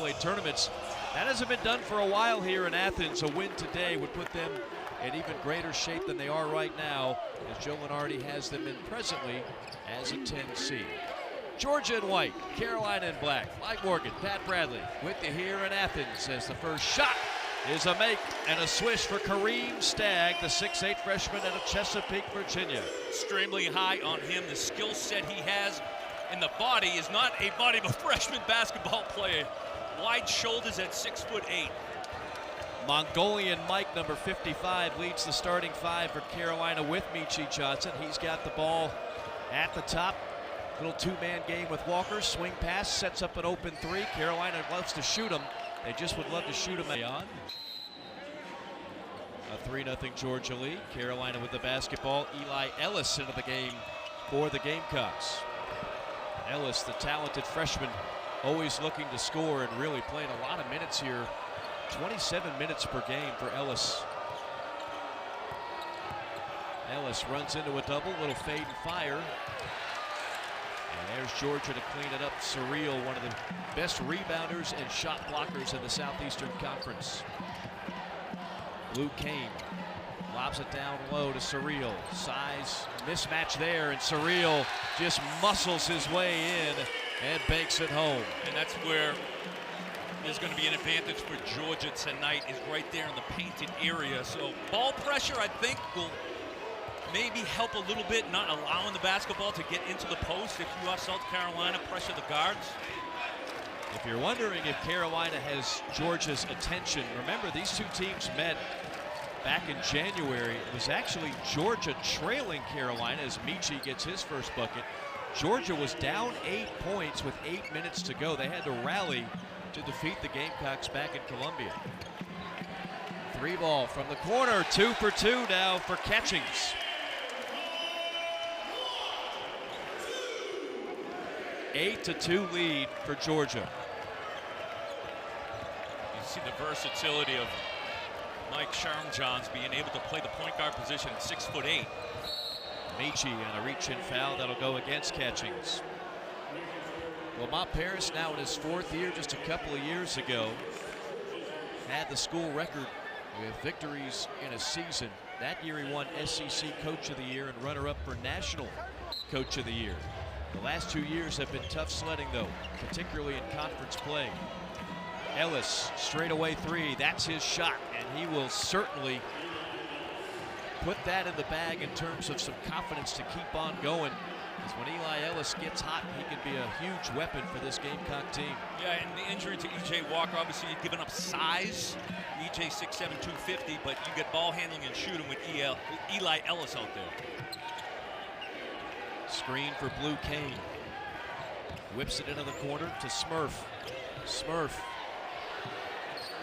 NCAA tournaments. That hasn't been done for a while here in Athens. A win today would put them in even greater shape than they are right now, as Joe Lenardi has them in presently as a 10 seed. Georgia in white, Carolina in black. Mike Morgan, Pat Bradley with you here in Athens as the first shot is a make and a swish for Kareem Stagg, the 6'8 freshman out of Chesapeake, Virginia. Extremely high on him. The skill set he has in the body is not a body of a freshman basketball player. Wide shoulders at 6'8". Mongolian Mike, number 55, leads the starting five for Carolina with Meechie Johnson. He's got the ball at the top. Little two-man game with Walker. Swing pass, sets up an open three. Carolina loves to shoot him. They just would love to shoot him on. A 3-0 Georgia lead. Carolina with the basketball. Eli Ellis into the game for the Gamecocks. Ellis, the talented freshman, always looking to score and really playing a lot of minutes here. 27 minutes per game for Ellis. Ellis runs into a double, little fade and fire. And there's Georgia to clean it up. Surreal, one of the best rebounders and shot blockers in the Southeastern Conference. Blue Cain lobs it down low to Surreal. Size mismatch there, and Surreal just muscles his way in and banks it home. And that's where there's going to be an advantage for Georgia tonight, is right there in the painted area. So ball pressure, I think, will maybe help a little bit, not allowing the basketball to get into the post if you are South Carolina, pressure the guards. If you're wondering if Carolina has Georgia's attention, remember these two teams met back in January. It was actually Georgia trailing Carolina as Meechie gets his first bucket. Georgia was down 8 points with 8 minutes to go. They had to rally to defeat the Gamecocks back in Columbia. Three ball from the corner, 2 for 2 now for Catchings. Eight to 2 lead for Georgia. You see the versatility of Mike Sharmjohns being able to play the point guard position at 6'8". Meechie on a reach-in foul that'll go against Catchings. Lamont Paris, now in his 4th year, just a couple of years ago, had the school record with victories in a season. That year he won SEC Coach of the Year and runner-up for National Coach of the Year. The last 2 years have been tough sledding, though, particularly in conference play. Ellis, straightaway three, that's his shot, and he will certainly put that in the bag in terms of some confidence to keep on going. Because when Eli Ellis gets hot, he can be a huge weapon for this Gamecock team. Yeah, and the injury to E.J. Walker, obviously you've given up size. E.J. 6'7", 250, but you get ball handling and shooting with Eli Ellis out there. Screen for Blue Cain. Whips it into the corner to Smurf. Smurf.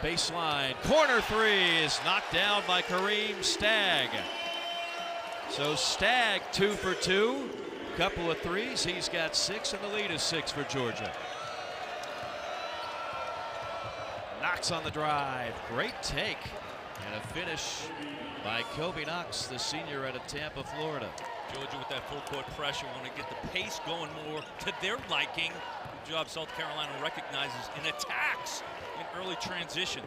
Baseline. Corner three is knocked down by Kareem Stagg. So Stagg 2 for 2. Couple of threes. He's got 6, and the lead is 6 for Georgia. Knox on the drive. Great take. And a finish by Kobe Knox, the senior out of Tampa, Florida. Georgia with that full court pressure want to get the pace going more to their liking. Good job South Carolina recognizes and attacks in early transition.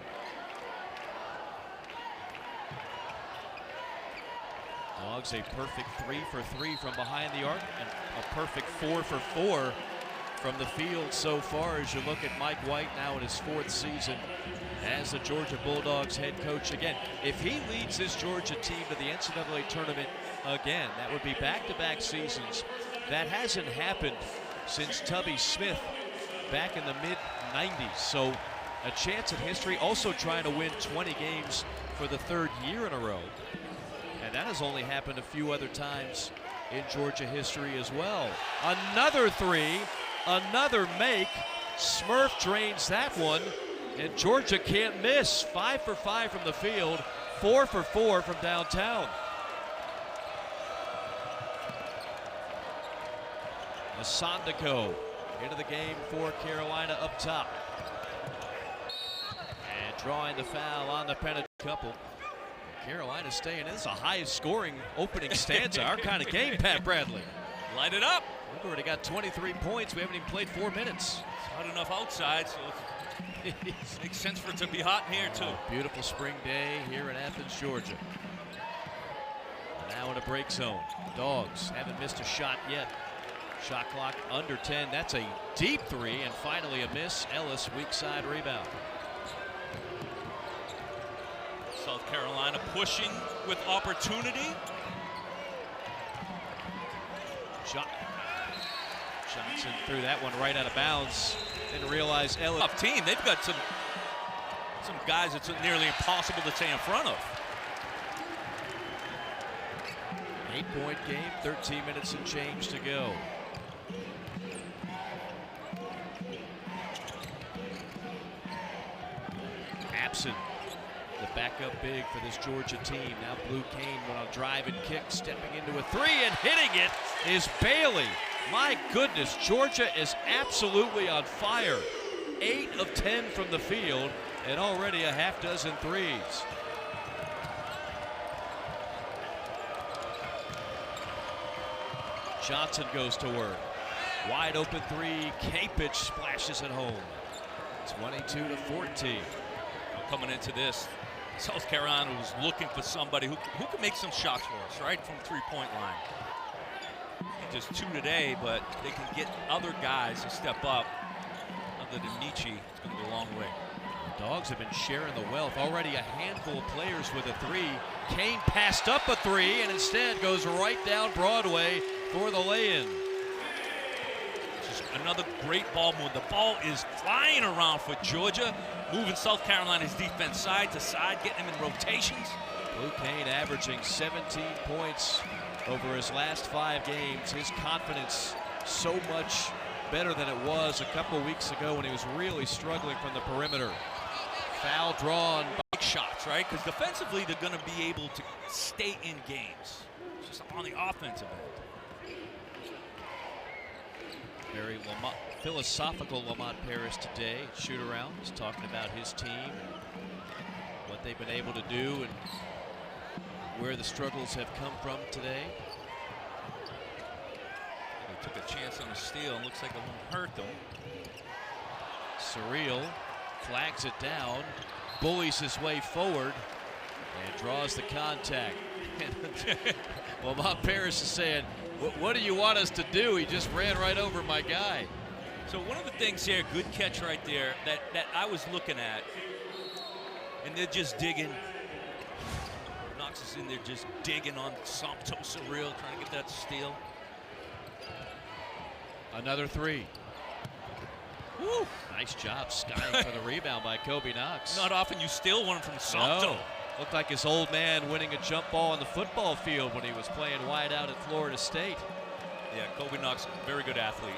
Dogs a perfect 3 for 3 from behind the arc and a perfect 4 for 4 from the field so far as you look at Mike White now in his 4th season as the Georgia Bulldogs head coach. Again, if he leads this Georgia team to the NCAA tournament again, that would be back-to-back seasons. That hasn't happened since Tubby Smith back in the mid-90s. So a chance at history, also trying to win 20 games for the 3rd year in a row. And that has only happened a few other times in Georgia history as well. Another three, another make. Smurf drains that one, and Georgia can't miss. 5 for 5 from the field, 4 for 4 from downtown. Asandiko into the game for Carolina up top. And drawing the foul on the penalty couple. Carolina staying in. This is a highest scoring opening stanza, our kind of game, Pat Bradley. Light it up. We've already got 23 points. We haven't even played 4 minutes. It's not enough outside, so Makes sense for it to be hot in here, too. Beautiful spring day here in Athens, Georgia. Now in a break zone. Dogs haven't missed a shot yet. Shot clock under 10. That's a deep three, and finally a miss. Ellis, weak side rebound. South Carolina pushing with opportunity. Johnson threw that one right out of bounds. Didn't realize Ellis. Tough team. They've got some guys it's nearly impossible to stay in front of. 8-point game, 13 minutes and change to go. Absent, the backup big for this Georgia team. Now Blue Cain went on drive and kick, stepping into a three, and hitting it is Bailey. My goodness, Georgia is absolutely on fire. 8 of 10 from the field, and already a half dozen threes. Johnson goes to work. Wide open three. K-Pitch splashes it home. 22-14. Coming into this, South Carolina was looking for somebody who can make some shots for us, right, from three-point line. Just 2 today, but they can get other guys to step up. Other than Nietzsche, it's going to be a long way. The Dogs have been sharing the wealth. Already a handful of players with a three. Cain passed up a three and instead goes right down Broadway for the lay-in. Just another great ball move. The ball is flying around for Georgia, moving South Carolina's defense side to side, getting them in rotations. Blue Cain averaging 17 points over his last 5 games. His confidence so much better than it was a couple weeks ago when he was really struggling from the perimeter. Foul drawn. Big shots, right? Because defensively they're going to be able to stay in games. Just on the offensive end. Very philosophical Lamont Paris today. Shoot around, he's talking about his team, what they've been able to do, and where the struggles have come from today. They took a chance on a steal, and looks like it won't hurt them. Surreal flags it down, bullies his way forward, and draws the contact. Lamont Paris is saying, what do you want us to do? He just ran right over my guy. So one of the things here, good catch right there, that I was looking at, and they're just digging. Knox is in there just digging on Sompto Surreal, trying to get that steal. Another three. Woo. Nice job skying for the rebound by Kobe Knox. Not often you steal one from Sompto. No. Looked like his old man winning a jump ball on the football field when he was playing wide out at Florida State. Yeah, Kobe Knox, very good athlete.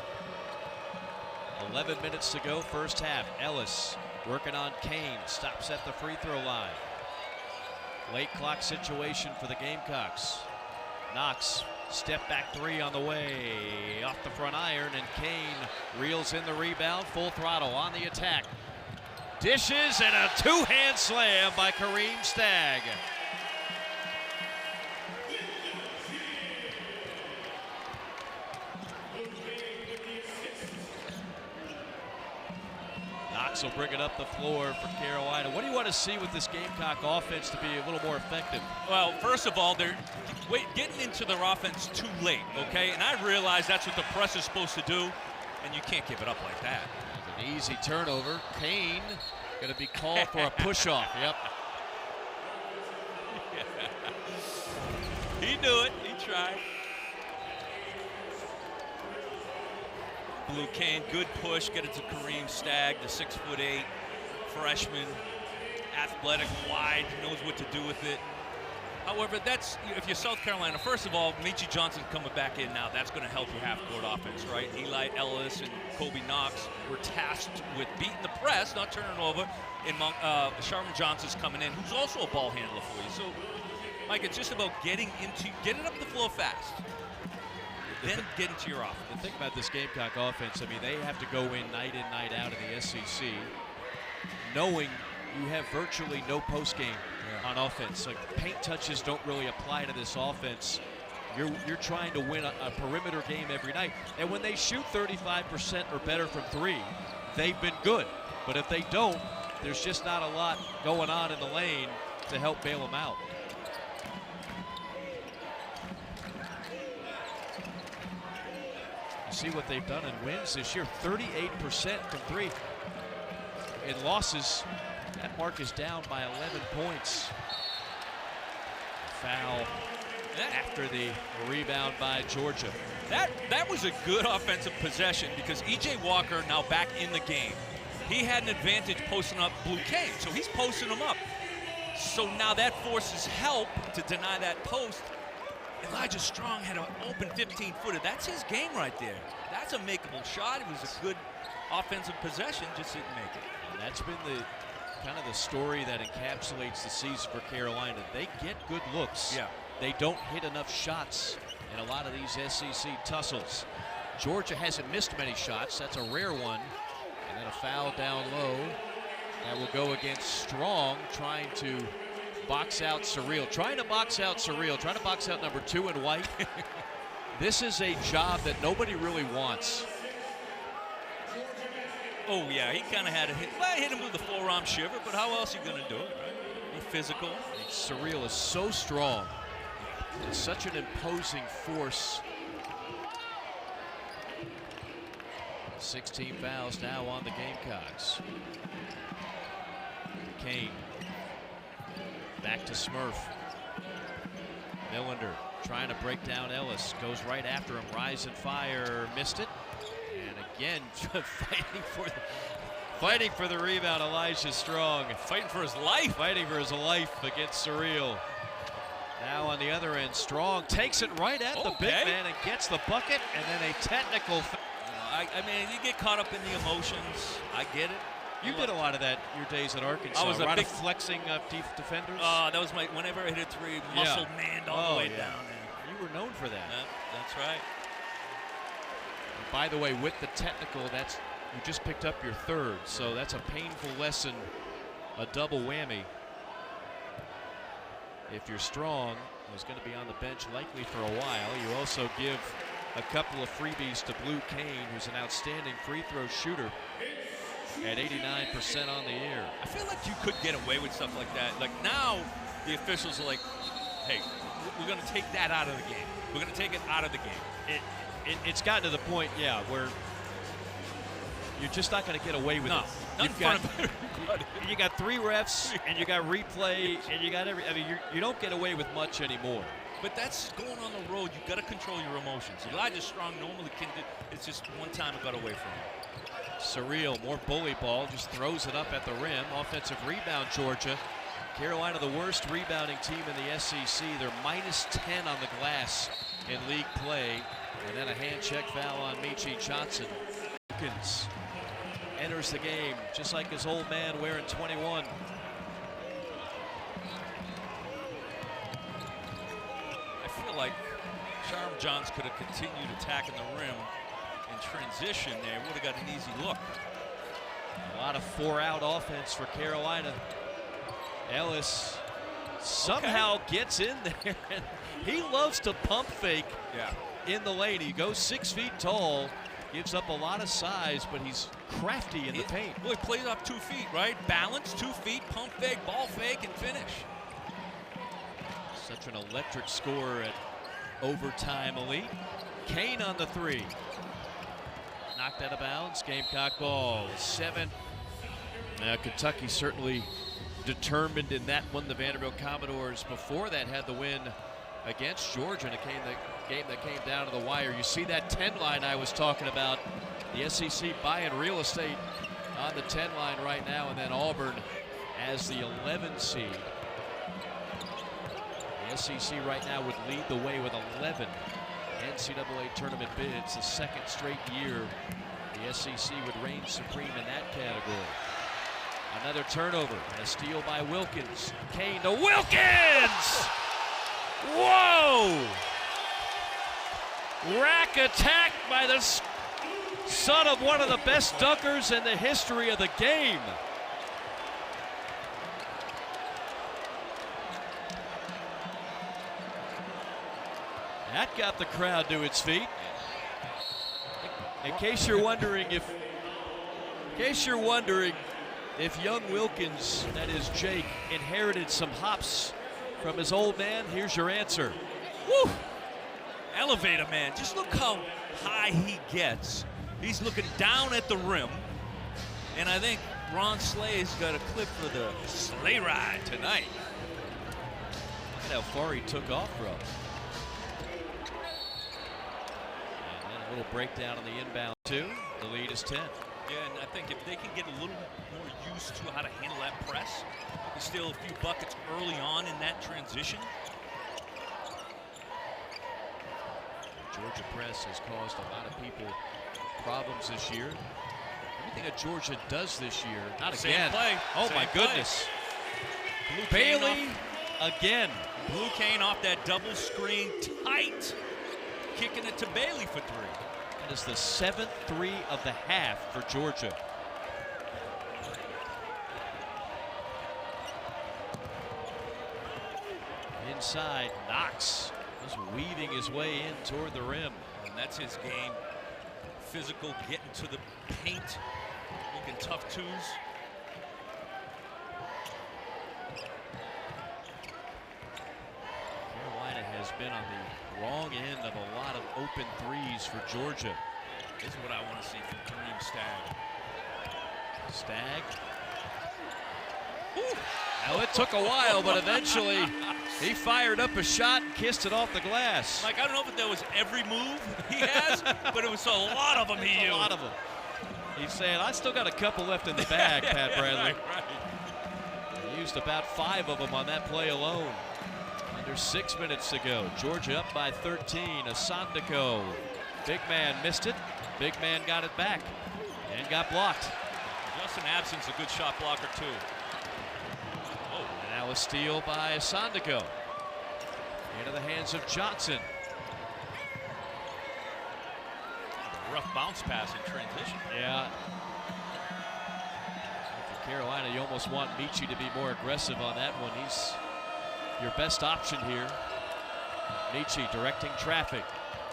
11 minutes to go, first half. Ellis working on Cain, stops at the free throw line. Late clock situation for the Gamecocks. Knox, step back three on the way, off the front iron, and Cain reels in the rebound, full throttle on the attack. Dishes and a two-hand slam by Kareem Stagg. Knox will bring it up the floor for Carolina. What do you want to see with this Gamecock offense to be a little more effective? Well, first of all, they're getting into their offense too late, okay? And I realize that's what the press is supposed to do, and you can't give it up like that. An easy turnover. Cain going to be called for a push-off. Yep. He knew it. He tried. Blue Cain, good push. Get it to Kareem Stagg, the 6'8" freshman, athletic, wide, knows what to do with it. However, that's, if you're South Carolina, first of all, Meechie Johnson coming back in now, that's going to help your half-court offense, right? Eli Ellis and Kobe Knox were tasked with beating the press, not turning over, and Sharman Johnson's coming in, who's also a ball handler for you. So, Mike, it's just about getting it up the floor fast, then get into your offense. The thing about this Gamecock offense, I mean, they have to go in, night out in the SEC, knowing you have virtually no postgame on offense. Like, paint touches don't really apply to this offense. You're trying to win a perimeter game every night. And when they shoot 35% or better from three, they've been good. But if they don't, there's just not a lot going on in the lane to help bail them out. You see what they've done in wins this year, 38% from three. In losses, that mark is down by 11 points. Foul after the rebound by Georgia. That was a good offensive possession because E.J. Walker now back in the game. He had an advantage posting up Blue Cain, so he's posting him up. So now that forces help to deny that post. Elijah Strong had an open 15-footer. That's his game right there. That's a makeable shot. It was a good offensive possession, just didn't make it. And that's been the kind of the story that encapsulates the season for Carolina. They get good looks. Yeah. They don't hit enough shots in a lot of these SEC tussles. Georgia hasn't missed many shots. That's a rare one. And then a foul down low. That will go against Strong, trying to box out Surreal. Trying to box out number 2 in white. This is a job that nobody really wants. Oh, yeah, he kind of had a hit. Well, I hit him with the forearm shiver, but how else are you going to do it, right? Be physical. Surreal is so strong. It's such an imposing force. 16 fouls now on the Gamecocks. Cain. Back to Smurf. Millender trying to break down Ellis. Goes right after him. Rise and fire. Missed it. And again, fighting for the rebound, Elijah Strong. Fighting for his life. Fighting for his life against Surreal. Now on the other end, Strong takes it right at the big man and gets the bucket, and then a technical. I mean, you get caught up in the emotions. I get it. You did a lot of that your days at Arkansas. I was a big flexing of defenders. That was my, whenever I hit a three, muscle manned all the way down there. You were known for that. That's right. And by the way, with the technical, you just picked up your third, so that's a painful lesson, a double whammy. If you're Strong, who's going to be on the bench likely for a while, you also give a couple of freebies to Blue Cain, who's an outstanding free throw shooter at 89% on the year. I feel like you could get away with stuff like that. Like now, the officials are like, hey, we're going to take that out of the game. We're going to take it out of the game. It's gotten to the point, where you're just not going to get away with it. You got 3 refs, and you got replay, and you got I mean, you don't get away with much anymore. But that's going on the road. You've got to control your emotions. Elijah Strong normally can do. It's just one time it got away from him. Surreal, more bully ball, just throws it up at the rim. Offensive rebound, Georgia. Carolina, the worst rebounding team in the SEC. They're -10 on the glass in league play. And then a hand check foul on Michi Johnson. Wilkins enters the game just like his old man wearing 21. I feel like Charm Johns could have continued attacking the rim in transition there. Would have got an easy look. A lot of 4-out offense for Carolina. Ellis somehow gets in there. And he loves to pump fake in the lane. He goes 6 feet tall, gives up a lot of size, but he's crafty in the paint. Well, he plays off 2 feet, right? Balance, 2 feet, pump fake, ball fake, and finish. Such an electric scorer at overtime elite. Cain on the 3. Knocked out of bounds. Gamecock ball. 7. Now Kentucky certainly determined in that one. The Vanderbilt Commodores before that had the win against Georgia in a game that came down to the wire. You see that 10 line I was talking about. The SEC buying real estate on the 10 line right now, and then Auburn as the 11 seed. The SEC right now would lead the way with 11 NCAA tournament bids. The second straight year the SEC would reign supreme in that category. Another turnover and a steal by Wilkins. Cain to Wilkins! Whoa! Rack attack by the son of one of the best dunkers in the history of the game. That got the crowd to its feet. In case you're wondering If young Wilkins, that is Jake, inherited some hops from his old man, here's your answer. Woo! Elevator man, just look how high he gets. He's looking down at the rim. And I think Ron Slay's got a clip for the sleigh ride tonight. Look at how far he took off from. And then a little breakdown on the inbound, too. The lead is 10. Yeah, and I think if they can get a little more used to how to handle that press, there's still a few buckets early on in that transition. Georgia press has caused a lot of people problems this year. Everything that Georgia does this year, not Same again. play. Oh Same my play. goodness. Bailey again. Blue Cain off that double screen, tight, kicking it to Bailey for three. That is the 7th three of the half for Georgia. Inside, Knox was weaving his way in toward the rim. And that's his game. Physical, getting to the paint, making tough twos. Carolina has been on the wrong end of a lot of open threes for Georgia. This is what I want to see from Kareem Stagg. Stagg. Now it took a while, but eventually he fired up a shot and kissed it off the glass. Like, I don't know if that was every move he has, but it was a lot of them he used. A lot of them. He's saying, I still got a couple left in the bag, Pat Bradley. Right. He used about 5 of them on that play alone. Under 6 minutes to go. Georgia up by 13. Asandiko. Big man missed it. Big man got it back and got blocked. Justin Abson's a good shot blocker, too. Now a steal by Asandiko. Into the hands of Johnson. Rough bounce pass in transition. Yeah. For Carolina, you almost want Michi to be more aggressive on that one. He's your best option here. Michi directing traffic.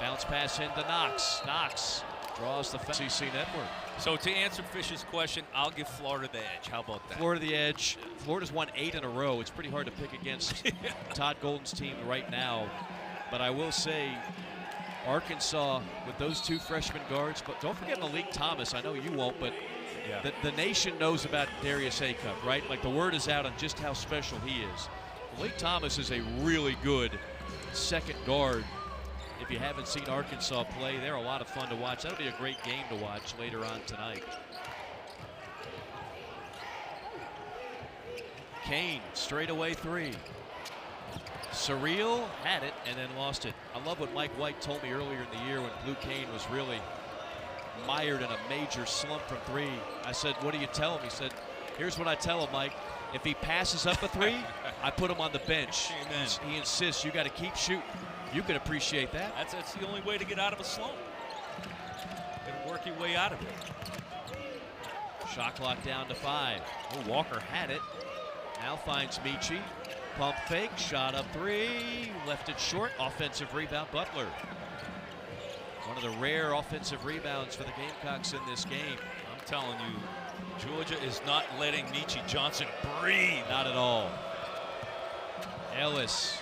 Bounce pass into Knox. Knox draws the SEC network. So to answer Fish's question, I'll give Florida the edge. How about that? Florida the edge. Florida's won 8 in a row. It's pretty hard to pick against Todd Golden's team right now. But I will say Arkansas with those 2 freshman guards. But don't forget Malik Thomas. I know you won't, but yeah. the nation knows about Darius Acup, right? Like the word is out on just how special he is. Malik Thomas is a really good second guard. If you haven't seen Arkansas play, they're a lot of fun to watch. That'll be a great game to watch later on tonight. Cain, straightaway 3. Surreal had it and then lost it. I love what Mike White told me earlier in the year when Blue Cain was really mired in a major slump from 3. I said, what do you tell him? He said, here's what I tell him, Mike. If he passes up a 3, I put him on the bench. Amen. He insists you got to keep shooting. You can appreciate that. That's the only way to get out of a slump. Gotta work your way out of it. Shot clock down to 5. Oh, Walker had it. Now finds Michi. Pump fake, shot up 3. Left it short. Offensive rebound, Butler. One of the rare offensive rebounds for the Gamecocks in this game. I'm telling you, Georgia is not letting Michi Johnson breathe. Not at all. Ellis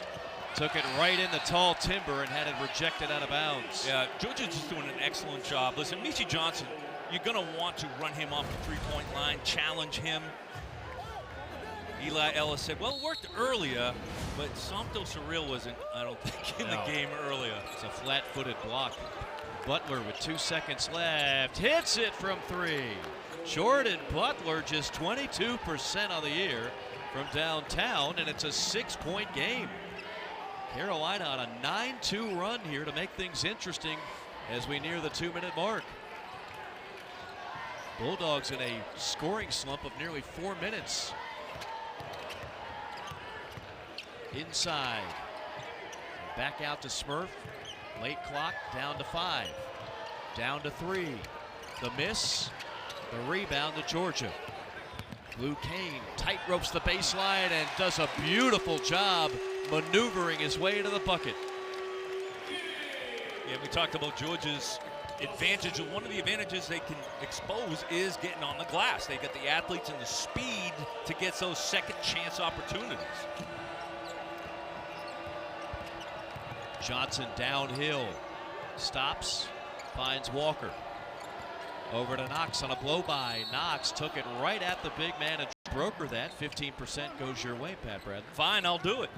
took it right in the tall timber and had it rejected out of bounds. Yeah, Georgia's just doing an excellent job. Listen, Michi Johnson, you're going to want to run him off the 3-point line, challenge him. Eli Ellis said, well, it worked earlier, but Somto Surreal wasn't, I don't think, in the game earlier. It's a flat-footed block. Butler with 2 seconds left. Hits it from 3. Jordan Butler just 22% on the year from downtown, and it's a 6-point game. Carolina on a 9-2 run here to make things interesting as we near the 2-minute mark. Bulldogs in a scoring slump of nearly 4 minutes. Inside. Back out to Smurf. Late clock, down to 5. Down to 3. The miss. The rebound to Georgia. Blue Cain tight ropes the baseline and does a beautiful job maneuvering his way to the bucket. Yeah, we talked about Georgia's advantage, and one of the advantages they can expose is getting on the glass. They got the athletes and the speed to get those second chance opportunities. Johnson downhill, stops, finds Walker. Over to Knox on a blow-by. Knox took it right at the big man and broker that. 15% goes your way, Pat Bradley. Fine, I'll do it.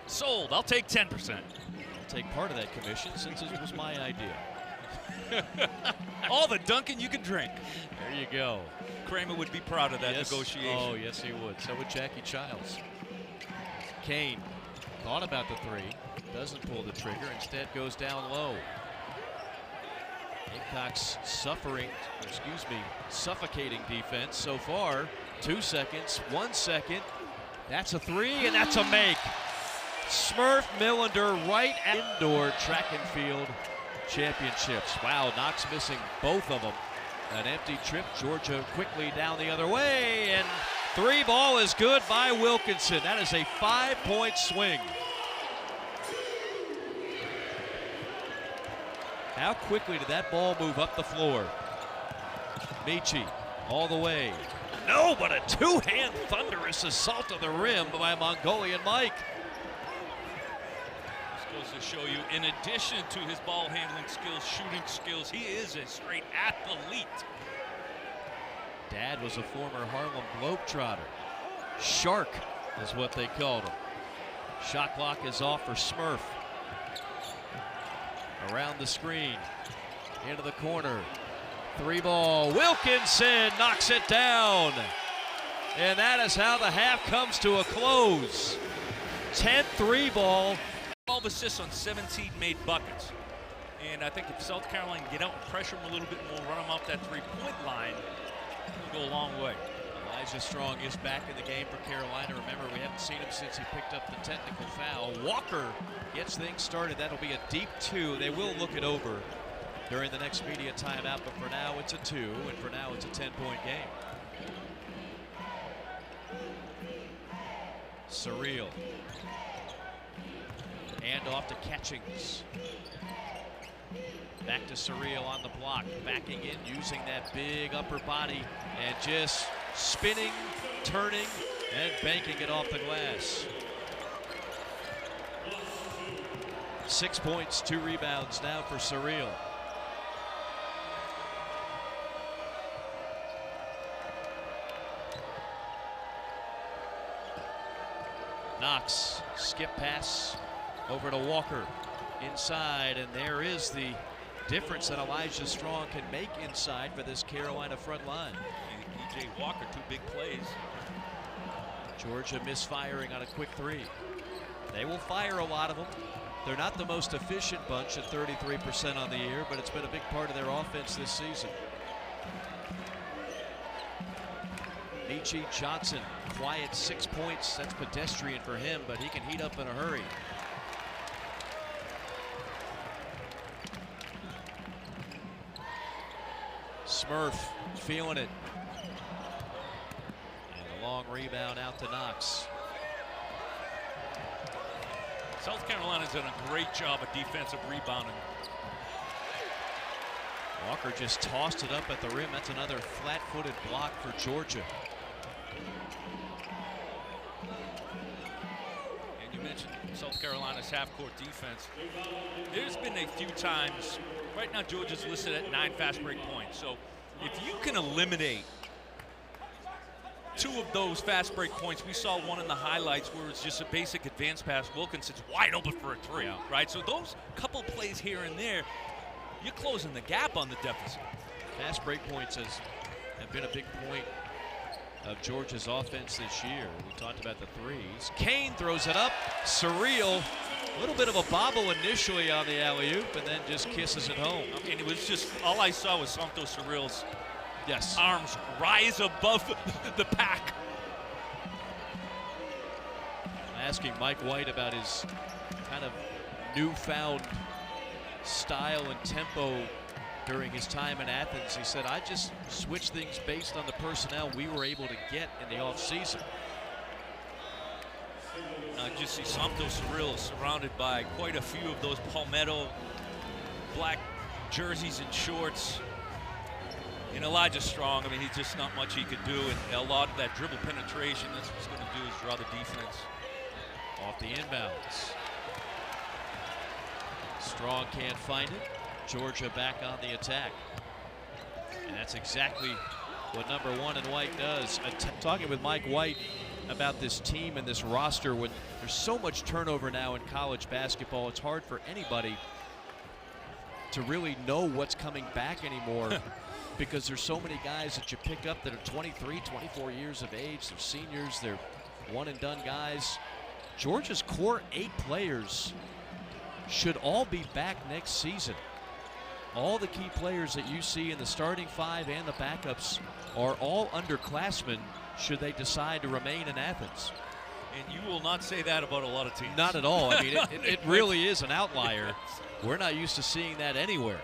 Sold. I'll take 10%. I'll take part of that commission since it was my idea. All the Dunkin' you can drink. There you go. Kramer would be proud of that negotiation. Oh, yes, he would. So would Jackie Childs. Cain thought about the three. Doesn't pull the trigger. Instead goes down low. Gamecocks suffocating defense so far. 2 seconds, 1 second. That's a three, and that's a make. Smurf Millender right at indoor track and field championships. Wow, Knox missing both of them. An empty trip. Georgia quickly down the other way, and three ball is good by Wilkinson. That is a 5-point swing. How quickly did that ball move up the floor? Michi all the way. No, but a two-hand thunderous assault of the rim by Mongolian Mike. This goes to show you, in addition to his ball handling skills, shooting skills, he is a straight athlete. Dad was a former Harlem Globetrotter. Shark is what they called him. Shot clock is off for Smurf. Around the screen, into the corner, three ball, Wilkinson knocks it down. And that is how the half comes to a close. 10th three ball. 12 assists on 17 made buckets. And I think if South Carolina can get out and pressure him a little bit more, run him off that three-point line, it'll go a long way. Elijah Strong is back in the game for Carolina. Remember, we haven't seen him since he picked up the technical foul. Walker gets things started. That'll be a deep two. They will look it over during the next media timeout, but for now it's a two, and for now it's a 10-point game. Surreal. Hand off to Catchings. Back to Surreal on the block, backing in, using that big upper body, and just spinning, turning, and banking it off the glass. 6 points, 2 rebounds now for Surreal. Knox, skip pass over to Walker. Inside, and there is the difference that Elijah Strong can make inside for this Carolina front line. E.J. Walker, 2 big plays. Georgia misfiring on a quick three. They will fire a lot of them. They're not the most efficient bunch at 33% on the year, but it's been a big part of their offense this season. Michi Johnson, quiet 6 points. That's pedestrian for him, but he can heat up in a hurry. Smurf feeling it. And a long rebound out to Knox. South Carolina's done a great job of defensive rebounding. Walker just tossed it up at the rim. That's another flat-footed block for Georgia. And you mentioned South Carolina's half-court defense. There's been a few times. Right now, Georgia's listed at 9 fast break points. So if you can eliminate 2 of those fast break points, we saw one in the highlights where it's just a basic advance pass. Wilkinson's wide open for a three, right? So those couple plays here and there, you're closing the gap on the deficit. Fast break points have been a big point of Georgia's offense this year. We talked about the threes. Cain throws it up. Surreal. A little bit of a bobble initially on the alley-oop, and then just kisses it home. And it was just, all I saw was Santos Surreal's yes, arms rise above the pack. Asking Mike White about his kind of newfound style and tempo during his time in Athens. He said, I just switched things based on the personnel we were able to get in the offseason. I just see Santos Surreal surrounded by quite a few of those palmetto black jerseys and shorts. And Elijah Strong, I mean, he's just not much he could do. And a lot of that dribble penetration, that's what's going to do is draw the defense. Off the inbounds. Strong can't find it. Georgia back on the attack. And that's exactly what number 1 in white does. Talking with Mike White about this team and this roster, when there's so much turnover now in college basketball, it's hard for anybody to really know what's coming back anymore because there's so many guys that you pick up that are 23, 24 years of age. They're seniors, they're one-and-done guys. Georgia's core 8 players should all be back next season. All the key players that you see in the starting 5 and the backups are all underclassmen should they decide to remain in Athens. And you will not say that about a lot of teams. Not at all. I mean, it really is an outlier. We're not used to seeing that anywhere.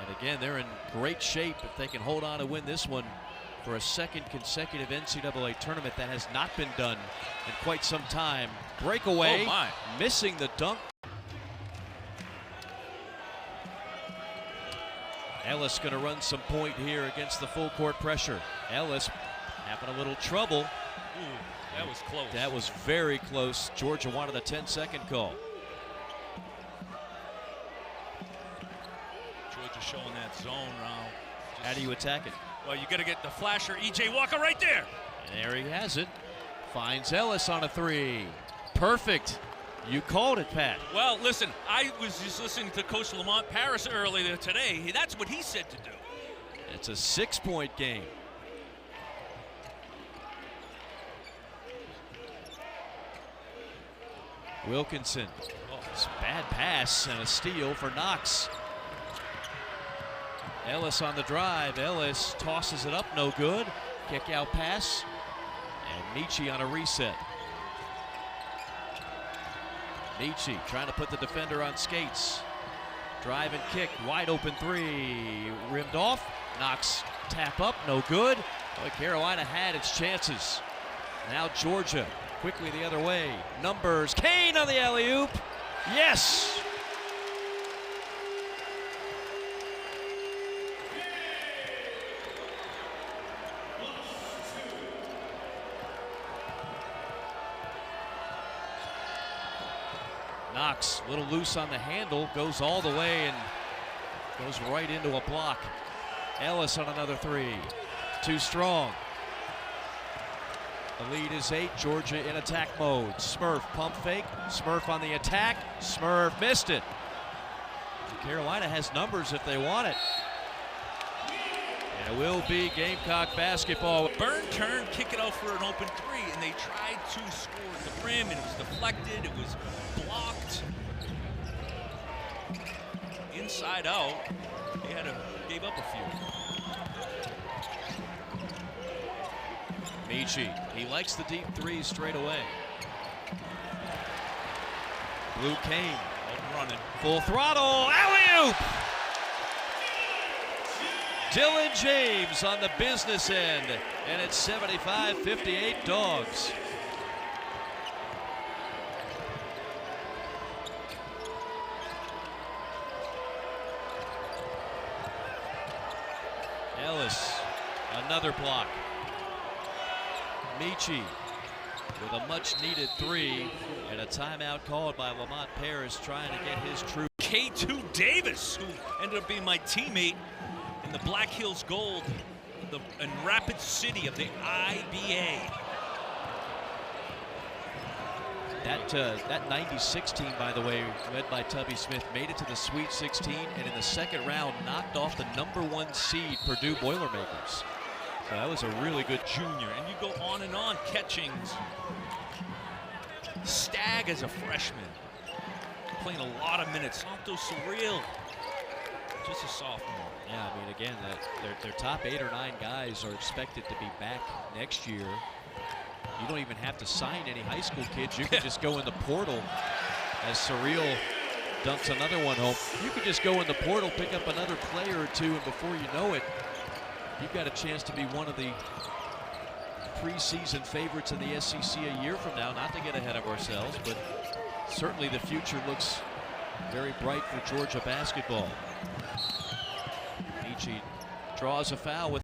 And again, they're in great shape if they can hold on to win this one for a second consecutive NCAA tournament. That has not been done in quite some time. Breakaway, missing the dunk. Ellis going to run some point here against the full court pressure. Ellis having a little trouble. Ooh, that was close. That was very close. Georgia wanted a 10-second call. Georgia showing that zone round. How do you attack it? Well, you got to get the flasher, E.J. Walker, right there. And there he has it. Finds Ellis on a 3. Perfect. You called it, Pat. Well, listen, I was just listening to Coach Lamont Paris earlier today. That's what he said to do. It's a 6-point game. Wilkinson. It's a bad pass and a steal for Knox. Ellis on the drive. Ellis tosses it up, no good. Kick out pass. And Michi on a reset. Michi trying to put the defender on skates. Drive and kick, wide open 3. Rimmed off. Knox tap up, no good. Boy, Carolina had its chances. Now Georgia quickly the other way. Numbers. Cain on the alley-oop. Yes! Knox, a little loose on the handle, goes all the way and goes right into a block. Ellis on another 3. Too strong. The lead is 8. Georgia in attack mode. Smurf pump fake. Smurf on the attack. Smurf missed it. Carolina has numbers if they want it. And it will be Gamecock basketball. Burn, turn, kick it out for an open 3, and they tried to score at the rim, and it was deflected. It was blocked. Inside out. They gave up a few. Michi, he likes the deep 3s straight away. Blue Cain, running. Full throttle, alley-oop! Dylan James on the business end, and it's 75-58 Dogs. Ellis, another block. Michi with a much-needed 3, and a timeout called by Lamont Paris trying to get his true. K2 Davis, who ended up being my teammate in the Black Hills Gold in Rapid City of the IBA. That 96 team, by the way, led by Tubby Smith, made it to the Sweet 16, and in the second round knocked off the #1 seed Purdue Boilermakers. So that was a really good junior, and you go on and on. Catchings. Stagg as a freshman, playing a lot of minutes. Santo Surreal, just a sophomore. Yeah, I mean, again, their top 8 or 9 guys are expected to be back next year. You don't even have to sign any high school kids. You can just go in the portal as Surreal dumps another one home. You can just go in the portal, pick up another player or 2, and before you know it, you've got a chance to be one of the preseason favorites in the SEC a year from now. Not to get ahead of ourselves, but certainly the future looks very bright for Georgia basketball. Michi draws a foul with